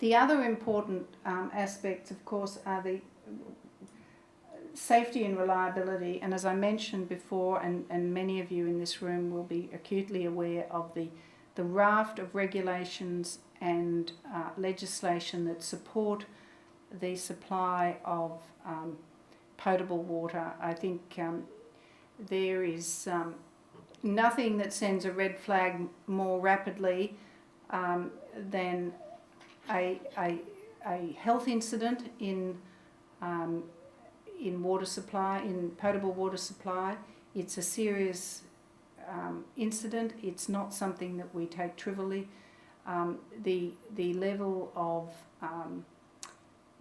The other important aspects, of course, are the safety and reliability, and as I mentioned before, and many of you in this room will be acutely aware of the raft of regulations and legislation that support the supply of potable water. I think there is nothing that sends a red flag more rapidly than a health incident in water supply, in potable water supply. It's a serious incident. It's not something that we take trivially. The level of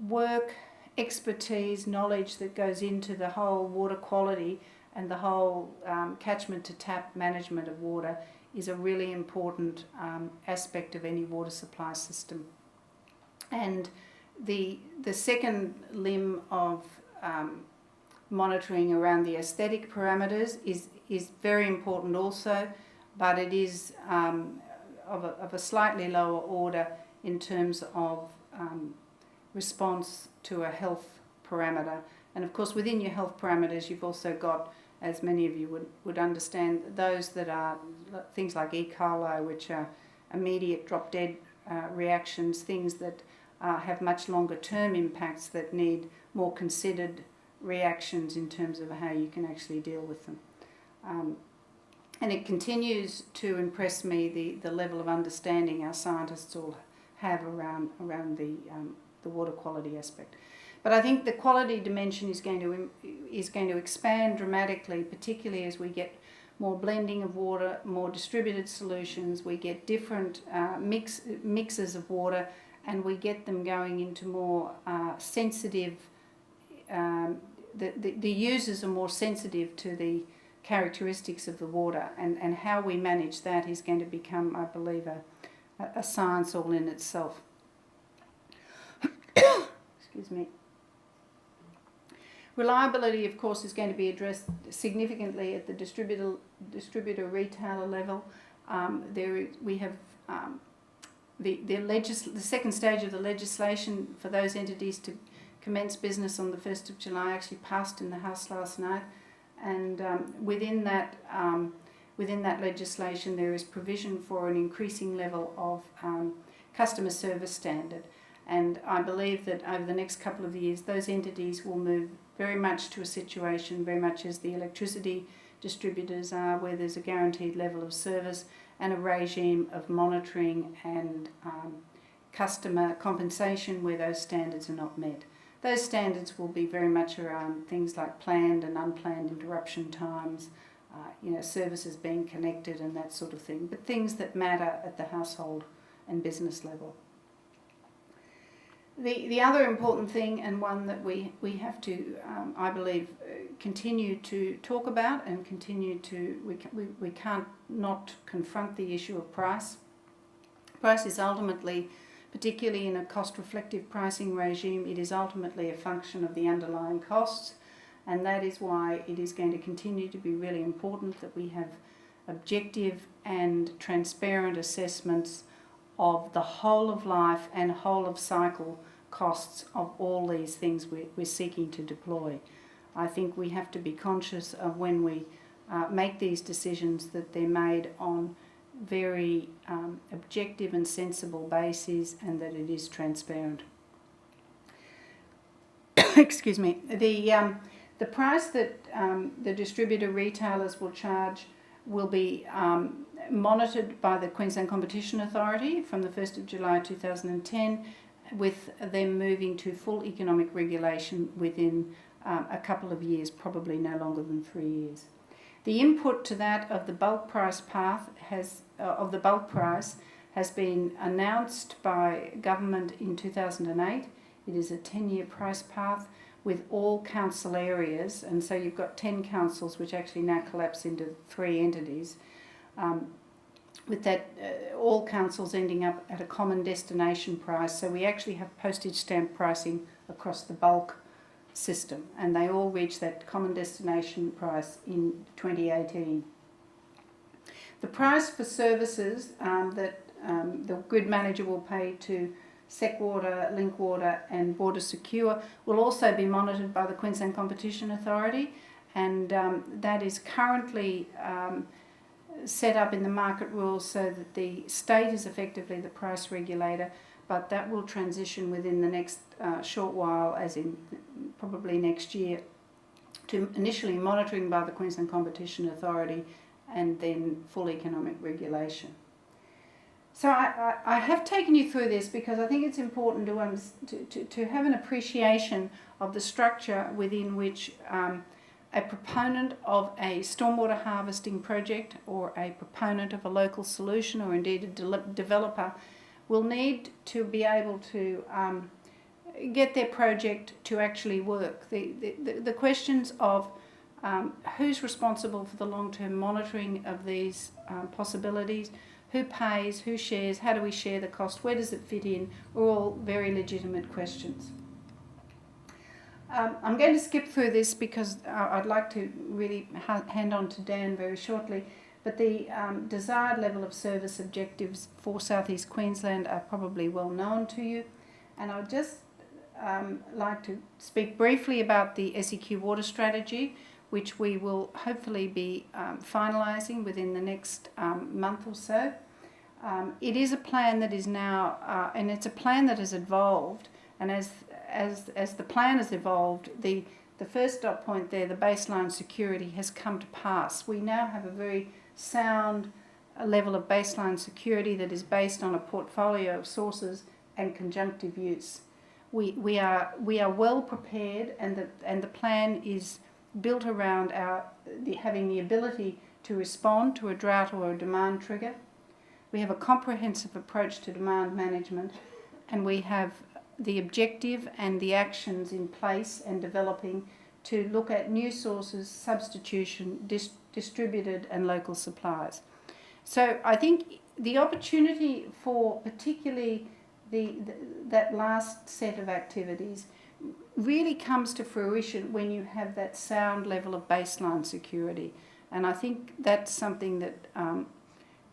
work, expertise, knowledge that goes into the whole water quality and the whole catchment to tap management of water is a really important aspect of any water supply system. And the second limb of monitoring around the aesthetic parameters is very important also, but it is of a slightly lower order in terms of response to a health parameter. And of course within your health parameters you've also got, as many of you would understand, those that are things like E. coli, which are immediate drop-dead reactions, things that have much longer term impacts that need more considered reactions in terms of how you can actually deal with them. And it continues to impress me the level of understanding our scientists all have around the water quality aspect. But I think the quality dimension is going to expand dramatically, particularly as we get more blending of water, more distributed solutions, we get different mixes of water, and we get them going into more sensitive, the users are more sensitive to the characteristics of the water, and how we manage that is going to become, I believe, a science all in itself. Excuse me. Reliability, of course, is going to be addressed significantly at the distributor retailer level. We have the second stage of the legislation for those entities to commence business on the 1st of July actually passed in the House last night, and within that legislation there is provision for an increasing level of customer service standard. And I believe that over the next couple of years those entities will move very much to a situation, very much as the electricity distributors are, where there's a guaranteed level of service and a regime of monitoring and customer compensation where those standards are not met. Those standards will be very much around things like planned and unplanned interruption times, services being connected and that sort of thing, but things that matter at the household and business level. The other important thing, and one that we have to, I believe, continue to talk about and continue to, we can't not confront the issue of price. Price is ultimately, particularly in a cost-reflective pricing regime, it is ultimately a function of the underlying costs, and that is why it is going to continue to be really important that we have objective and transparent assessments of the whole of life and whole of cycle costs of all these things we're seeking to deploy. I think we have to be conscious of when we make these decisions that they're made on very objective and sensible bases, and that it is transparent. Excuse me. The price that the distributor retailers will charge will be monitored by the Queensland Competition Authority from the 1st of July 2010, with them moving to full economic regulation within a couple of years, probably no longer than 3 years. The input to that of the bulk price path has been announced by government in 2008. It is a 10-year price path with all council areas, and so you've got 10 councils which actually now collapse into 3 entities, with that all councils ending up at a common destination price. So we actually have postage stamp pricing across the bulk system, and they all reach that common destination price in 2018. The price for services that the grid manager will pay to Seqwater, Linkwater and Water Secure will also be monitored by the Queensland Competition Authority, and that is currently set up in the market rules so that the state is effectively the price regulator, but that will transition within the next short while, as in probably next year, to initially monitoring by the Queensland Competition Authority and then full economic regulation. So I have taken you through this because I think it's important to have an appreciation of the structure within which a proponent of a stormwater harvesting project or a proponent of a local solution, or indeed a developer, will need to be able to get their project to actually work. The questions of who's responsible for the long-term monitoring of these possibilities, who pays, who shares, how do we share the cost, where does it fit in, are all very legitimate questions. I'm going to skip through this because I'd like to really hand on to Dan very shortly, but the desired level of service objectives for South East Queensland are probably well known to you, and I'd just like to speak briefly about the SEQ water strategy, which we will hopefully be finalising within the next month or so. It is a plan that is now, and it's a plan that has evolved, and as the plan has evolved, the first dot point there, the baseline security, has come to pass. We now have a very sound level of baseline security that is based on a portfolio of sources and conjunctive use. We are well prepared, and the plan is built around having the ability to respond to a drought or a demand trigger. We have a comprehensive approach to demand management, and we have the objective and the actions in place and developing to look at new sources, substitution, distributed and local supplies. So I think the opportunity for particularly that last set of activities really comes to fruition when you have that sound level of baseline security, and I think that's something that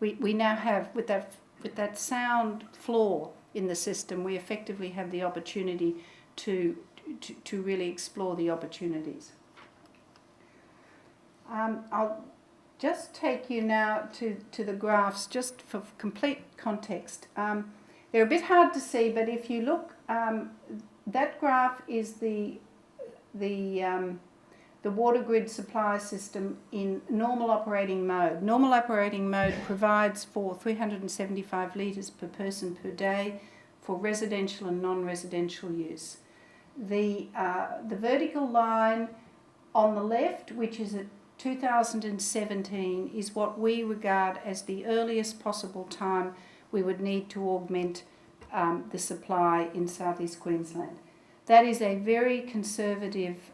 we now have with that sound floor in the system. We effectively have the opportunity to really explore the opportunities. I'll just take you now to the graphs just for complete context. They're a bit hard to see, but if you look, that graph is the water grid supply system in normal operating mode. Normal operating mode provides for 375 litres per person per day for residential and non-residential use. The vertical line on the left, which is at 2017, is what we regard as the earliest possible time we would need to augment the supply in South East Queensland. That is a very conservative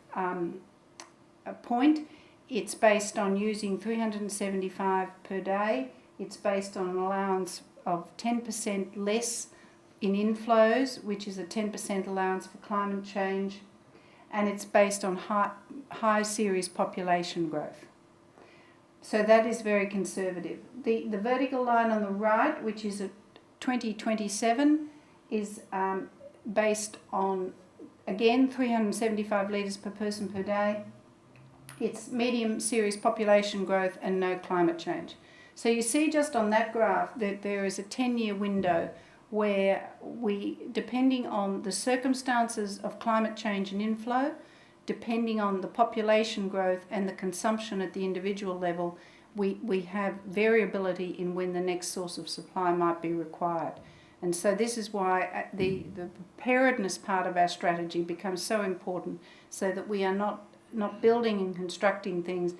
point. It's based on using 375 per day. It's based on an allowance of 10% less in inflows, which is a 10% allowance for climate change, and it's based on high series population growth. So that is very conservative. The vertical line on the right, which is at 2027, is based on, again, 375 litres per person per day. It's medium series population growth and no climate change. So you see just on that graph that there is a 10-year window where we, depending on the circumstances of climate change and inflow, depending on the population growth and the consumption at the individual level, we have variability in when the next source of supply might be required. And so this is why the preparedness part of our strategy becomes so important, so that we are not building and constructing things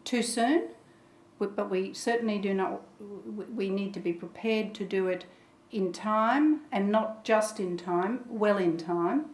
too soon, but we certainly do not, we need to be prepared to do it in time, and not just in time, well in time,